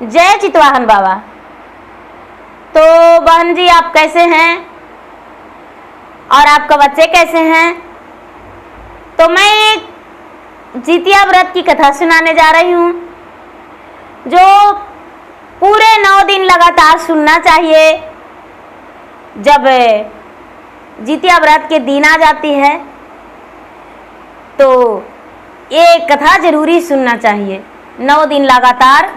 जय चितवाहन बाबा। तो बहन जी आप कैसे हैं और आपका बच्चे कैसे हैं? तो मैं एक जितिया व्रत की कथा सुनाने जा रही हूँ जो पूरे 9 दिन लगातार सुनना चाहिए। जब जितिया व्रत के दिन आ जाती है तो ये कथा जरूरी सुनना चाहिए, 9 दिन लगातार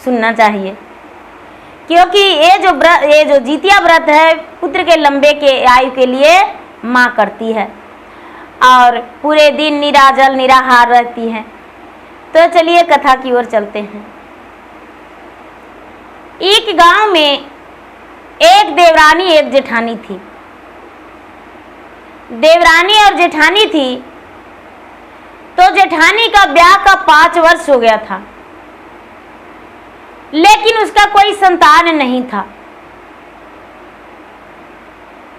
सुनना चाहिए, क्योंकि ये जो जितिया व्रत है पुत्र के लंबे के आयु के लिए माँ करती है और पूरे दिन निराजल निराहार रहती है। तो चलिए कथा की ओर चलते हैं। एक गांव में एक देवरानी एक जेठानी थी। देवरानी और जेठानी थी तो जेठानी का ब्याह का 5 वर्ष हो गया था, लेकिन उसका कोई संतान नहीं था।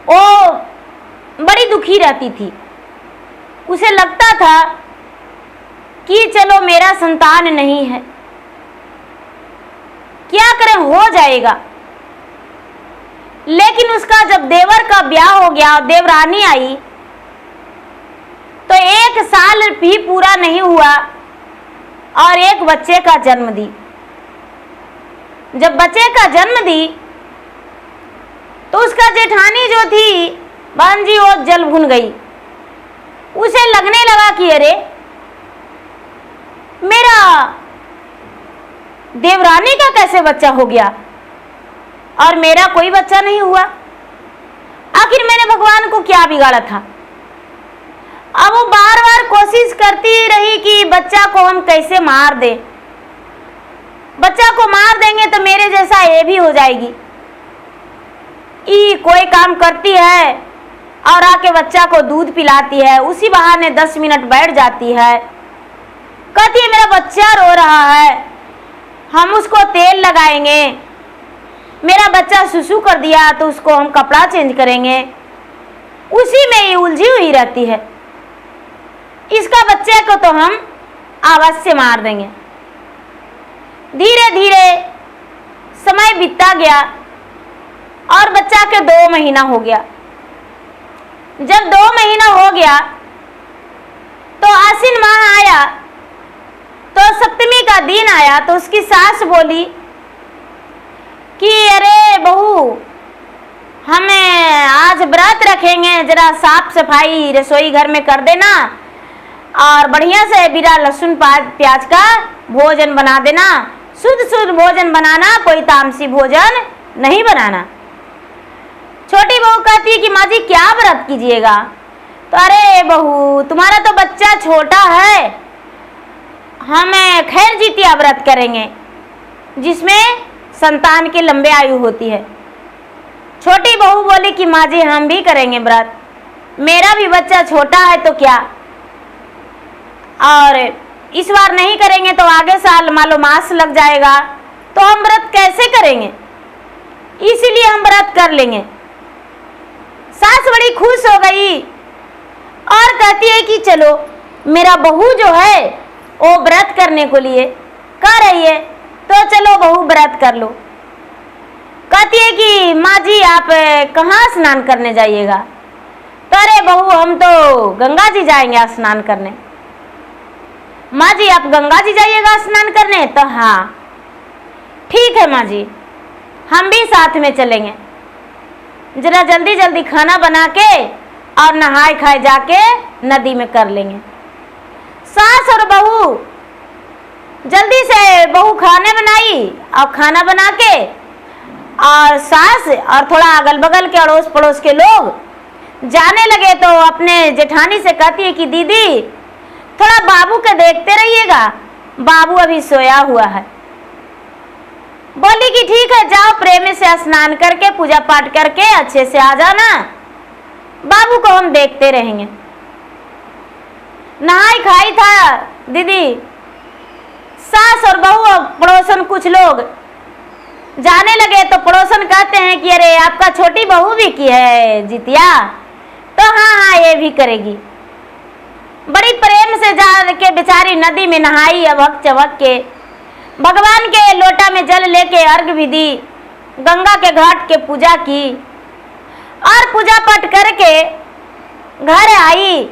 वो बड़ी दुखी रहती थी। उसे लगता था कि चलो मेरा संतान नहीं है, क्या करें, हो जाएगा। लेकिन उसका जब देवर का ब्याह हो गया, देवरानी आई, तो 1 साल भी पूरा नहीं हुआ और एक बच्चे का जन्म दी। जब बच्चे का जन्म दी तो उसका जेठानी जो थी बहन जी वो जल भुन गई। उसे लगने लगा कि अरे मेरा देवरानी का कैसे बच्चा हो गया और मेरा कोई बच्चा नहीं हुआ। आखिर मैंने भगवान को क्या बिगाड़ा था। अब वो बार बार कोशिश करती रही कि बच्चा को हम कैसे मार दें, बच्चा को मार देंगे तो मेरे जैसा ये भी हो जाएगी। कोई काम करती है और आके बच्चा को दूध पिलाती है, उसी बहाने 10 मिनट बैठ जाती है, कहती है मेरा बच्चा रो रहा है, हम उसको तेल लगाएंगे, मेरा बच्चा सुसु कर दिया तो उसको हम कपड़ा चेंज करेंगे। उसी में ये उलझी हुई रहती है। इसका बच्चे को तो हम अवश्य मार देंगे। धीरे धीरे समय बीतता गया और बच्चा के 2 महीना हो गया। जब 2 महीना हो गया तो आश्विन माह आया, तो सप्तमी का दिन आया, तो उसकी सास बोली कि अरे बहू हमें आज व्रत रखेंगे, जरा साफ सफाई रसोई घर में कर देना और बढ़िया से बिना लहसुन प्याज का भोजन बना देना, शुद्ध शुद्ध भोजन बनाना, कोई तामसी भोजन नहीं बनाना। छोटी बहू कहती है कि माँ जी क्या व्रत कीजिएगा? तो अरे बहू तुम्हारा तो बच्चा छोटा है, हम खैर जितिया व्रत करेंगे जिसमें संतान की लंबे आयु होती है। छोटी बहू बोली कि माँ जी हम भी करेंगे व्रत, मेरा भी बच्चा छोटा है तो क्या, और इस बार नहीं करेंगे तो आगे साल मालो मास लग जाएगा, तो हम व्रत कैसे करेंगे, इसीलिए हम व्रत कर लेंगे। सास बड़ी खुश हो गई और कहती है कि चलो मेरा बहू जो है वो व्रत करने को लिए कह रही है, तो चलो बहू व्रत कर लो। कहती है कि माँ जी आप कहाँ स्नान करने जाइएगा? तो अरे बहू हम तो गंगा जी जाएंगे स्नान करने। माँ जी आप गंगा जी जाइएगा स्नान करने? तो हाँ ठीक है माँ जी, हम भी साथ में चलेंगे। जरा जल्दी जल्दी खाना बना के और नहाए खाए जाके नदी में कर लेंगे। सास और बहू जल्दी से बहू खाने बनाई और खाना बना के, और सास और थोड़ा अगल बगल के अड़ोस पड़ोस के लोग जाने लगे। तो अपने जेठानी से कहती है कि दीदी थोड़ा बाबू के देखते रहिएगा, बाबू अभी सोया हुआ है। बोली कि ठीक है जाओ, प्रेम से स्नान करके पूजा पाठ करके अच्छे से आ जाना, बाबू को हम देखते रहेंगे। नहाई खाई था दीदी, सास और बहू और पड़ोसन कुछ लोग जाने लगे। तो पड़ोसन कहते हैं कि अरे आपका छोटी बहू भी की है जितिया? तो हाँ ये भी करेगी। बड़ी प्रेम से जा के बेचारी नदी में नहाई, अबक चबक के भगवान के लोटा में जल लेके अर्घ भी दी, गंगा के घाट के पूजा की और पूजा पाठ करके घर आई।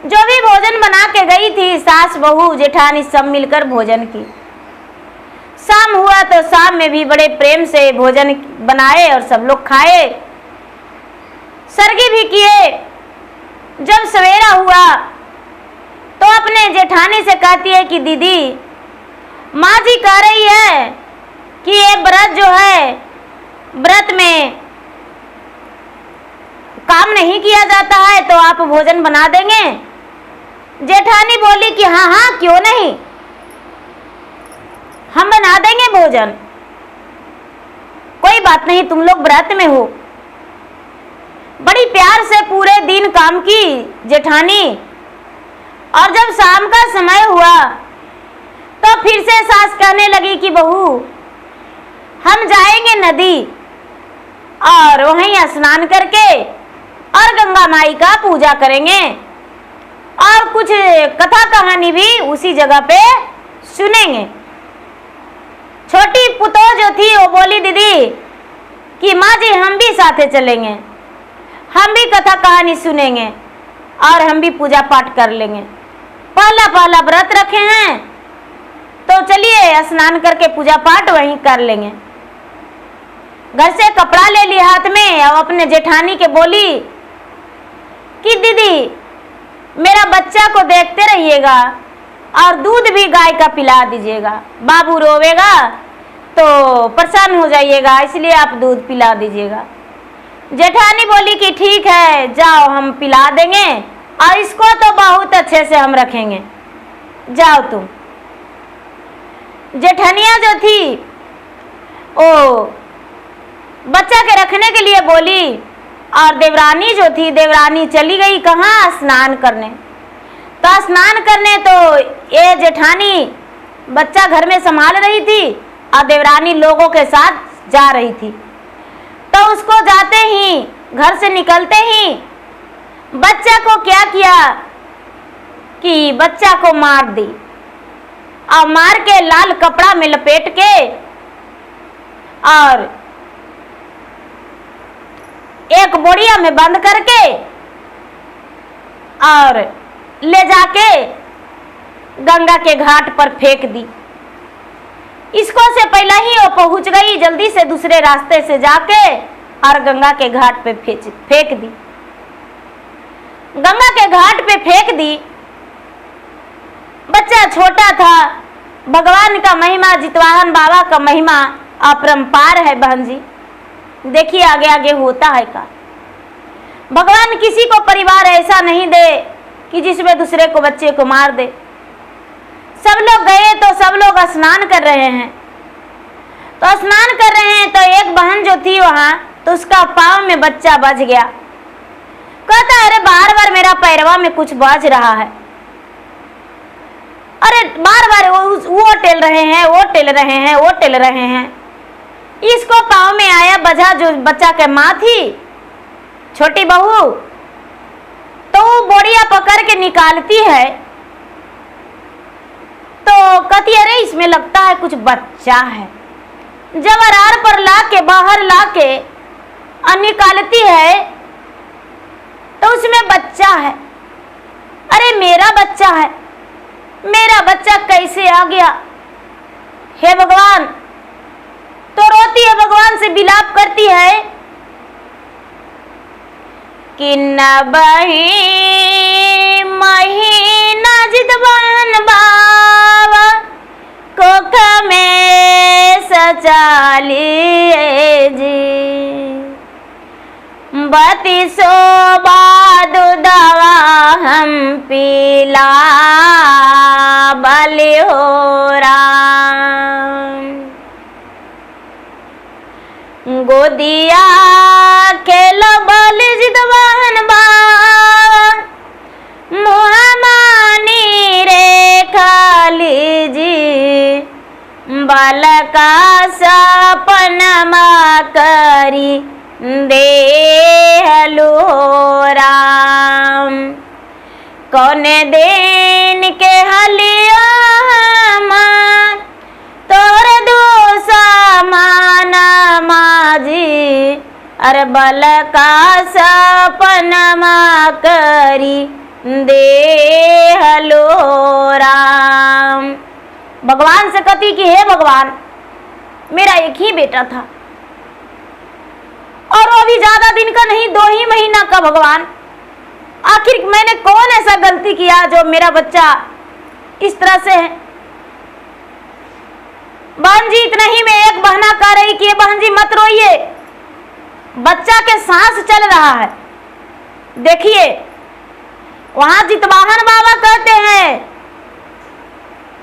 जो भी भोजन बना के गई थी, सास बहू जेठानी सब मिलकर भोजन की। शाम हुआ तो शाम में भी बड़े प्रेम से भोजन बनाए और सब लोग खाए, सरगी भी किए। जब सवेरा हुआ तो अपने जेठानी से कहती है कि दीदी, माँ जी कह रही है कि ये व्रत जो है, व्रत में काम नहीं किया जाता है, तो आप भोजन बना देंगे। जेठानी बोली कि हाँ हाँ क्यों नहीं, हम बना देंगे भोजन, कोई बात नहीं, तुम लोग व्रत में हो। बड़ी प्यार से पूरे दिन काम की जेठानी। और जब शाम का समय हुआ तो फिर से सास कहने लगी कि बहू, हम जाएंगे नदी और वहीं स्नान करके और गंगा माई का पूजा करेंगे और कुछ कथा कहानी भी उसी जगह पे सुनेंगे। छोटी पुतो जो थी वो बोली दीदी कि माँ जी हम भी साथे चलेंगे, हम भी कथा कहानी सुनेंगे और हम भी पूजा पाठ कर लेंगे। पहला पहला व्रत रखे हैं तो चलिए स्नान करके पूजा पाठ वहीं कर लेंगे। घर से कपड़ा ले लिया हाथ में और अपने जेठानी के बोली कि दीदी मेरा बच्चा को देखते रहिएगा और दूध भी गाय का पिला दीजिएगा, बाबू रोवेगा तो परेशान हो जाइएगा, इसलिए आप दूध पिला दीजिएगा। जेठानी बोली कि ठीक है, जाओ हम पिला देंगे और इसको तो बहुत अच्छे से हम रखेंगे, जाओ तुम। जेठनिया जो थी ओ बच्चा के रखने के लिए बोली और देवरानी जो थी, देवरानी चली गई कहाँ, स्नान करने। तो स्नान करने तो ये जेठानी बच्चा घर में संभाल रही थी और देवरानी लोगों के साथ जा रही थी। तो उसको जाते ही, घर से निकलते ही बच्चा को क्या किया कि बच्चा को मार दी और मार के लाल कपड़ा में लपेट के और एक बोरिया में बंद करके और ले जाके गंगा के घाट पर फेंक दी। इसको से पहले ही वो पहुंच गई, जल्दी से दूसरे रास्ते से जाके और गंगा के घाट पे फेंक दी। गंगा के घाट पे फेंक दी। बच्चा छोटा था। भगवान का महिमा, जितवाहन बाबा का महिमा अपरंपार है बहन जी। देखिए आगे आगे होता है का। भगवान किसी को परिवार ऐसा नहीं दे कि जिसमें दूसरे को बच्चे को मार दे। सब लोग गए तो सब लोग स्नान कर रहे हैं। तो स्नान कर रहे हैं तो एक बहन जो थी वहां, तो उसका पाँव में बच्चा बज गया। कहता है अरे बार बार मेरा पैरवा में कुछ बज रहा है, अरे बार बार वो टेल रहे हैं, वो टेल रहे हैं, वो टेल रहे हैं। इसको पाँव में आया बजा, जो बच्चा के माँ थी छोटी बहू, तो वो बोरिया पकड़ के निकालती है। तो कहती अरे इसमें लगता है कुछ बच्चा है। जब अरार पर लाके बाहर लाके निकालती है तो उसमें बच्चा है। अरे मेरा बच्चा है, मेरा बच्चा कैसे आ गया, हे भगवान। तो रोती है, भगवान से विलाप करती है कि नबही महीना जितवान बाबा कोख में सचालिए जी, बतीसो बाद दवा हम पीला बलि हो राम। गोदिया खेल बल जितवाहन बाबा, मुहमानी रे खाली जी, बल का सपनमा करी देहलु राम। कौन दिन के हलिया तोर दो अरे बल का सपनमा करी दे हलो राम। भगवान से कहती कि हे भगवान, मेरा एक ही बेटा था और वो भी ज्यादा दिन का नहीं, 2 ही महीना का। भगवान, आखिर मैंने कौन ऐसा गलती किया जो मेरा बच्चा इस तरह से है। बहन जी, इतना ही में एक बहना कह रही कि बहन जी मत रोइए, बच्चा के सांस चल रहा है। देखिए, वहां जितवाहन बाबा कहते हैं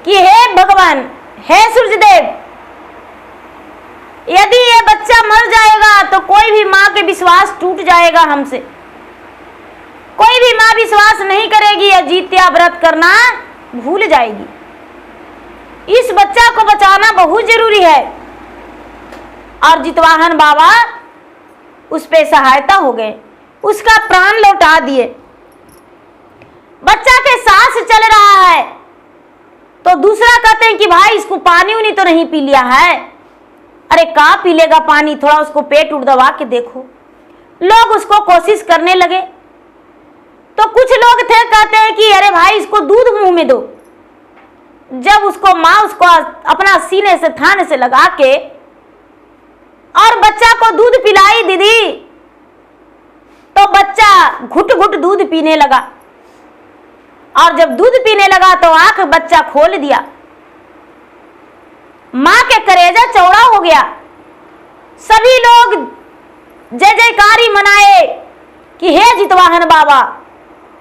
कि हे भगवान, हे सूर्यदेव, यदि ये बच्चा मर जाएगा तो कोई भी माँ के विश्वास टूट जाएगा हमसे। कोई भी माँ विश्वास नहीं करेगी या जित्या व्रत करना भूल जाएगी। इस बच्चा को बचाना बहुत जरूरी है। और जितवाहन बाबा उस पे सहायता हो गए, उसका प्राण लौटा दिए। बच्चा के सांस चल रहा है तो दूसरा कहते हैं कि भाई इसको पानी उनी तो नहीं पी लिया है। अरे कहाँ पी लेगा पानी, थोड़ा उसको पेट उठ दबा के देखो। लोग उसको कोशिश करने लगे तो कुछ लोग थे कहते हैं कि अरे भाई इसको दूध मुंह में दो। जब उसको माँ उसको अपना सीने से थाने से लगा के और बच्चा को दूध पिलाई दीदी, तो बच्चा घुट घुट दूध पीने लगा। और जब दूध पीने लगा तो आंख बच्चा खोल दिया। मां के कलेजा चौड़ा हो गया। सभी लोग जय जयकारी मनाए कि हे जितवाहन बाबा,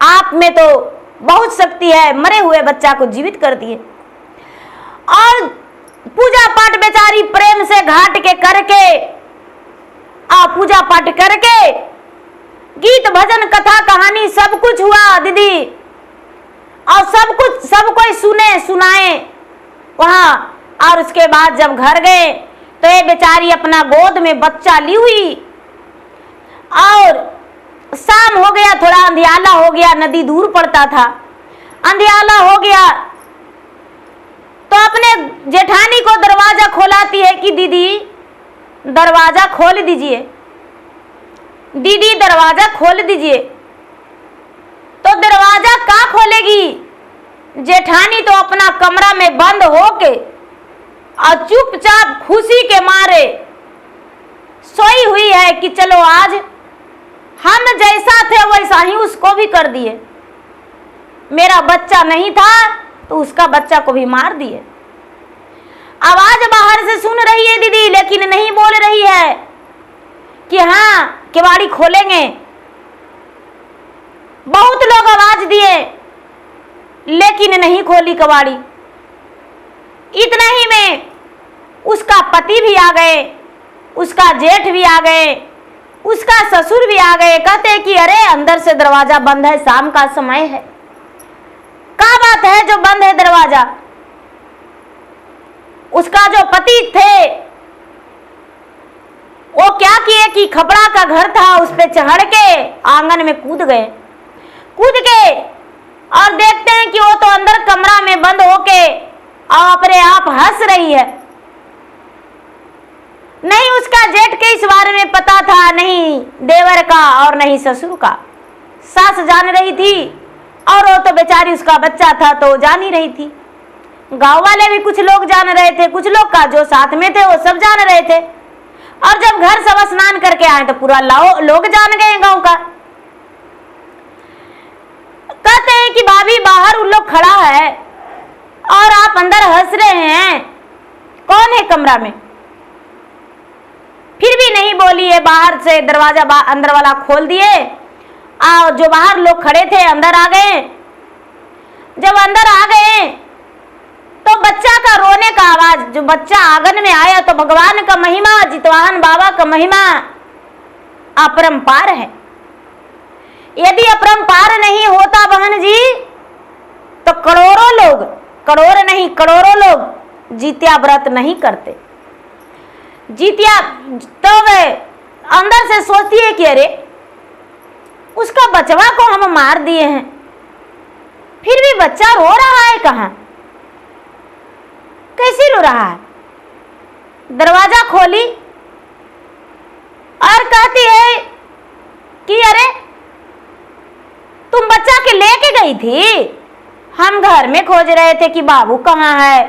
आप में तो बहुत शक्ति है, मरे हुए बच्चा को जीवित कर दिए। और पूजा पाठ बेचारी प्रेम से घाट के करके पूजा पाठ करके गीत भजन कथा कहानी सब कुछ हुआ दीदी, और सब कुछ सब कोई सुने सुनाए वहां। और उसके बाद जब घर गए तो ये बेचारी अपना गोद में बच्चा ली हुई, और शाम हो गया, थोड़ा अंधियाला हो गया, नदी दूर पड़ता था, अंधियाला हो गया तो अपने जेठानी को दरवाजा खोलाती है कि दीदी दरवाजा खोल दीजिए, दीदी दरवाजा खोल दीजिए। तो दरवाजा कहाँ खोलेगी, जेठानी तो अपना कमरा में बंद होके और चुपचाप खुशी के मारे सोई हुई है कि चलो आज हम जैसा थे वैसा ही उसको भी कर दिए। मेरा बच्चा नहीं था तो उसका बच्चा को भी मार दिए। आवाज बाहर से सुन रही है दीदी, लेकिन नहीं बोल रही है कि हाँ किवाड़ी खोलेंगे। बहुत लोग आवाज दिए लेकिन नहीं खोली कबाड़ी। इतना ही में उसका पति भी आ गए, उसका जेठ भी आ गए, उसका ससुर भी आ गए। कहते कि अरे अंदर से दरवाजा बंद है, शाम का समय है, क्या बात है जो बंद है दरवाजा। उसका जो पति थे वो क्या किए कि खपड़ा का घर था, उस पे चढ़ के आंगन में कूद गए। कूद के और देखते हैं कि वो तो अंदर कमरा में बंद होके और अपने आप हंस रही है। नहीं उसका जेठ के इस बारे में पता था, नहीं देवर का और नहीं ससुर का। सास जान रही थी और वो तो बेचारी उसका बच्चा था तो जान ही रही थी। गांव वाले भी कुछ लोग जान रहे थे, कुछ लोग का जो साथ में थे वो सब जान रहे थे। और जब घर सब स्नान करके आए तो पूरा लोग जान गए गांव का। कहते हैं कि भाभी बाहर उन लोग खड़ा है और आप अंदर हंस रहे हैं, कौन है कमरा में। फिर भी नहीं बोली है, बाहर से दरवाजा अंदर वाला खोल दिए और जो बाहर लोग खड़े थे अंदर आ गए। जब अंदर आ गए तो बच्चा का रोने का आवाज, जो बच्चा आंगन में आया तो भगवान का महिमा, जितवाहन बाबा का महिमा अपरंपार है। यदि अपरंपार नहीं होता बहन जी तो करोड़ों लोग, करोड़ नहीं करोड़ों लोग जित्या व्रत नहीं करते। जित्या तो वे अंदर से सोचती है कि अरे उसका बचवा को हम मार दिए हैं, फिर भी बच्चा रो रहा है, कहाँ कैसे रो रहा है। दरवाजा खोली और कहती है कि अरे तुम बच्चा के लेके गई थी, हम घर में खोज रहे थे कि बाबू कहाँ है,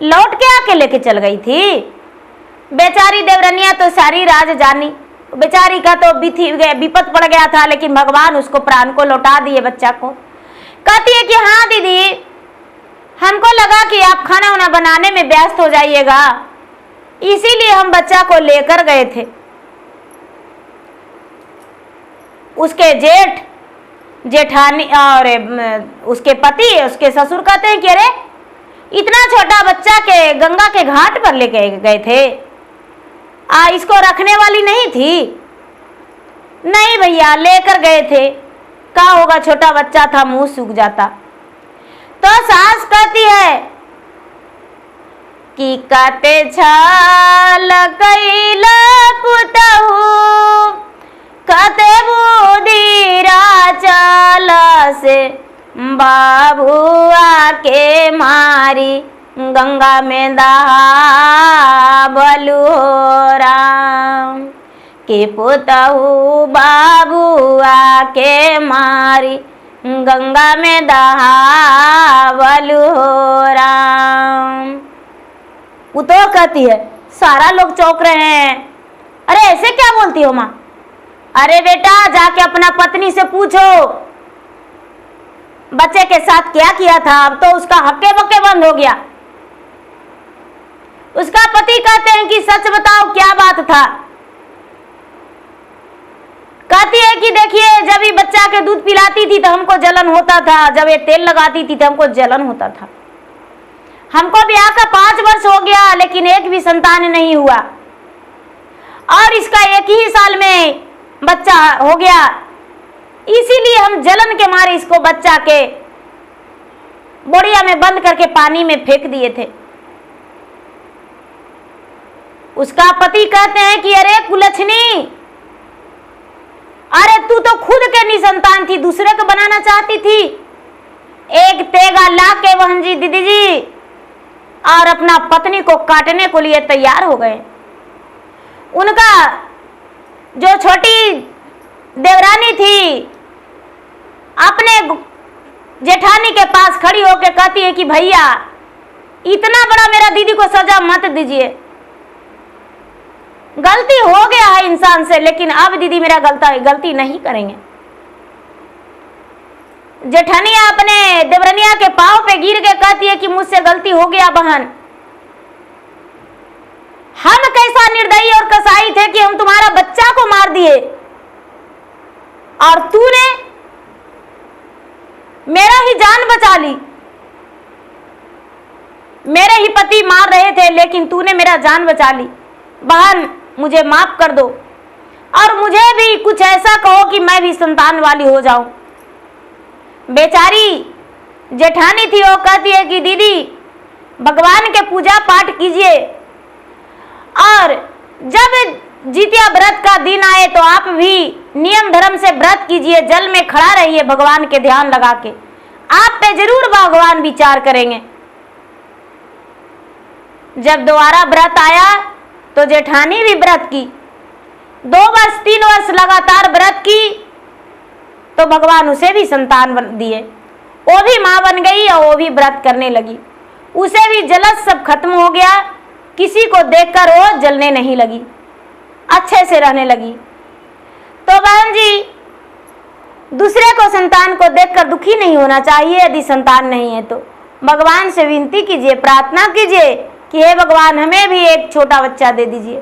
लौट के आके लेके चल गई थी। बेचारी देवरनिया तो सारी राज जानी, बेचारी का तो विपत पड़ गया था, लेकिन भगवान उसको प्राण को लौटा दिए बच्चा को। कहती है कि हाँ दीदी, हमको लगा कि आप खाना वाना बनाने में व्यस्त हो जाइएगा, इसीलिए हम बच्चा को लेकर गए थे। उसके जेठानी और उसके पति, उसके ससुर कहते हैं कि अरे इतना छोटा बच्चा के गंगा के घाट पर लेके गए थे, इसको रखने वाली नहीं थी। नहीं भैया, लेकर गए थे, क्या होगा, छोटा बच्चा था, मुंह सूख जाता। तो सास कहती है कि कते छल कैला पुतहु, कते बुधिरा चल से बाबुआ के मारी गंगा में दहा बलु राम, के पुतहु बाबुआ के मारी गंगा में दहा बलु राम। वो तो कहती है, सारा लोग चौंक रहे हैं, अरे ऐसे क्या बोलती हो माँ? अरे बेटा, जाके अपना पत्नी से पूछो बच्चे के साथ क्या किया था। अब तो उसका हक्के बक्के बंद हो गया। उसका पति कहते हैं कि सच बताओ क्या बात था। कहती है कि देखिए, जब ये बच्चा के दूध पिलाती थी तो हमको जलन होता था, जब ये तेल लगाती थी तो हमको जलन होता था। हमको ब्याह का 5 वर्ष हो गया, लेकिन एक भी संतान नहीं हुआ, और इसका 1 ही साल में बच्चा हो गया, इसीलिए हम जलन के मारे इसको बच्चा के बोरिया में बंद करके पानी में फेंक दिए थे। उसका पति कहते हैं कि अरे कुलछनी, अरे तू तो खुद के निसंतान थी, दूसरे को बनाना चाहती थी। एक तेगा ला के बहन जी, दीदी जी, और अपना पत्नी को काटने को लिए तैयार हो गए। उनका जो छोटी देवरानी थी अपने जेठानी के पास खड़ी होकर कहती है कि भैया, इतना बड़ा मेरा दीदी को सजा मत दीजिए, गलती हो गया है इंसान से, लेकिन अब दीदी मेरा गलती नहीं करेंगे। जेठानिया अपने देवरनिया के पांव पे गिर के कहती है कि मुझसे गलती हो गया बहन, हम कैसा निर्दयी और कसाई थे कि हम तुम्हारा बच्चा को मार दिए, और तूने मेरा ही जान बचा ली। मेरे ही पति मार रहे थे, लेकिन तूने मेरा जान बचा ली। बहन, मुझे माफ कर दो, और मुझे भी कुछ ऐसा कहो कि मैं भी संतान वाली हो जाऊं। बेचारी जेठानी थी, वो कहती है कि दीदी, भगवान के पूजा पाठ कीजिए, और जब जितिया व्रत का दिन आए तो आप भी नियम धर्म से व्रत कीजिए, जल में खड़ा रहिए भगवान के ध्यान लगा के, आप पे जरूर भगवान विचार करेंगे। जब दोबारा व्रत आया तो जेठानी भी व्रत की, 2 वर्ष 3 वर्ष लगातार व्रत की, तो भगवान उसे भी संतान दिए। वो भी माँ बन गई और वो भी व्रत करने लगी। उसे भी जलस सब खत्म हो गया, किसी को देखकर वो जलने नहीं लगी, अच्छे से रहने लगी। तो बहन जी, दूसरे को संतान को देखकर दुखी नहीं होना चाहिए। यदि संतान नहीं है तो भगवान से विनती कीजिए, प्रार्थना कीजिए कि हे भगवान, हमें भी एक छोटा बच्चा दे दीजिए,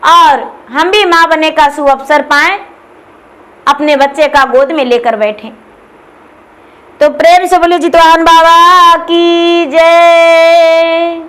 और हम भी माँ बनने का शुभ अवसर पाएं, अपने बच्चे का गोद में लेकर बैठें। तो प्रेम से बोलिए जितवाहन बाबा की जय।